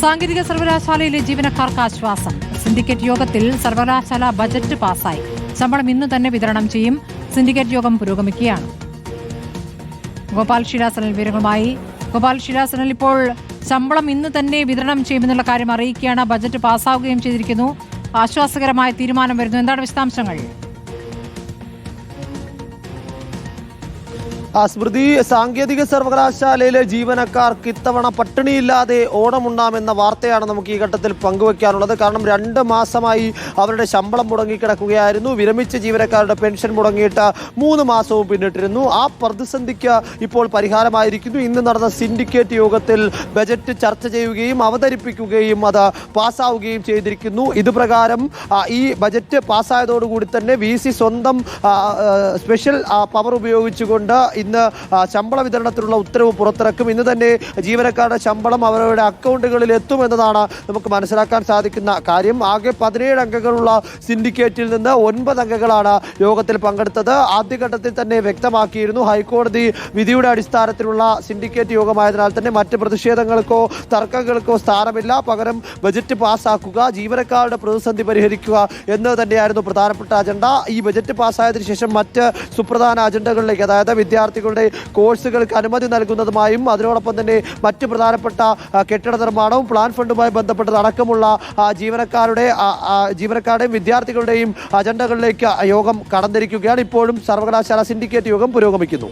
സാങ്കേതിക സർവകലാശാലയിലെ ജീവനക്കാർക്ക് ആശ്വാസം. സിൻഡിക്കേറ്റ് യോഗത്തിൽ സർവകലാശാല ബജറ്റ് പാസായി. ശമ്പളം ഇന്ന് തന്നെ വിതരണം ചെയ്യും. സിൻഡിക്കേറ്റ് യോഗം പുരോഗമിക്കുകയാണ്. ഗോപാൽ ഷിരാസനൽ വിവരങ്ങളുമായി. ഗോപാൽ ഷിരാസനൽ, ഇപ്പോൾ ശമ്പളം ഇന്ന് തന്നെ വിതരണം ചെയ്യുമെന്നുള്ള കാര്യം അറിയിക്കുകയാണ്. ബജറ്റ് പാസ്സാവുകയും ചെയ്തിരിക്കുന്നു. ആശ്വാസകരമായ തീരുമാനം വരുന്നു. എന്താണ് വിശദാംശങ്ങൾ? സ്മൃതി, സാങ്കേതിക സർവകലാശാലയിലെ ജീവനക്കാർക്ക് ഇത്തവണ പട്ടിണിയില്ലാതെ ഓണമുണ്ടാമെന്ന വാർത്തയാണ് നമുക്ക് ഈ ഘട്ടത്തിൽ പങ്കുവെക്കാനുള്ളത്. കാരണം 2 മാസമായി അവരുടെ ശമ്പളം മുടങ്ങിക്കിടക്കുകയായിരുന്നു. വിരമിച്ച ജീവനക്കാരുടെ പെൻഷൻ മുടങ്ങിയിട്ട് 3 മാസവും പിന്നിട്ടിരുന്നു. ആ പ്രതിസന്ധിക്ക് ഇപ്പോൾ പരിഹാരമായിരിക്കുന്നു. ഇന്ന് നടന്ന സിൻഡിക്കേറ്റ് യോഗത്തിൽ ബജറ്റ് ചർച്ച ചെയ്യുകയും അവതരിപ്പിക്കുകയും അത് പാസ്സാവുകയും ചെയ്തിരിക്കുന്നു. ഇതുപ്രകാരം ഈ ബജറ്റ് പാസ്സായതോടുകൂടി തന്നെ VC സ്വന്തം സ്പെഷ്യൽ പവർ ഉപയോഗിച്ചുകൊണ്ട് ഇന്ന് ശമ്പള വിതരണത്തിനുള്ള ഉത്തരവ് പുറത്തിറക്കും. ഇന്ന് തന്നെ ജീവനക്കാരുടെ ശമ്പളം അവരുടെ അക്കൗണ്ടുകളിൽ എത്തുമെന്നതാണ് നമുക്ക് മനസ്സിലാക്കാൻ സാധിക്കുന്ന കാര്യം. ആകെ 17 അംഗങ്ങളുള്ള സിൻഡിക്കേറ്റിൽ നിന്ന് 9 അംഗങ്ങളാണ് യോഗത്തിൽ പങ്കെടുത്തത്. ആദ്യഘട്ടത്തിൽ തന്നെ വ്യക്തമാക്കിയിരുന്നു, ഹൈക്കോടതി വിധിയുടെ അടിസ്ഥാനത്തിലുള്ള സിൻഡിക്കേറ്റ് യോഗമായതിനാൽ തന്നെ മറ്റ് പ്രതിഷേധങ്ങൾക്കോ തർക്കങ്ങൾക്കോ സ്ഥാനമില്ല. പകരം ബജറ്റ് പാസ്സാക്കുക, ജീവനക്കാരുടെ പ്രതിസന്ധി പരിഹരിക്കുക എന്നത് തന്നെയായിരുന്നു പ്രധാനപ്പെട്ട അജണ്ട. ഈ ബജറ്റ് പാസ്സായതിനു ശേഷം മറ്റ് സുപ്രധാന അജണ്ടകളിലേക്ക്, അതായത് വിദ്യാർത്ഥികളുടെ കോഴ്സുകൾക്ക് അനുമതി നൽകുന്നതുമായും അതിനോടൊപ്പം തന്നെ മറ്റ് പ്രധാനപ്പെട്ട കെട്ടിട നിർമ്മാണവും പ്ലാൻ ഫണ്ടുമായി ബന്ധപ്പെട്ടതടക്കമുള്ള ജീവനക്കാരുടെയും വിദ്യാർത്ഥികളുടെയും അജണ്ടകളിലേക്ക് യോഗം കടന്നിരിക്കുകയാണ്. ഇപ്പോഴും സർവകലാശാല സിൻഡിക്കേറ്റ് യോഗം പുരോഗമിക്കുന്നു.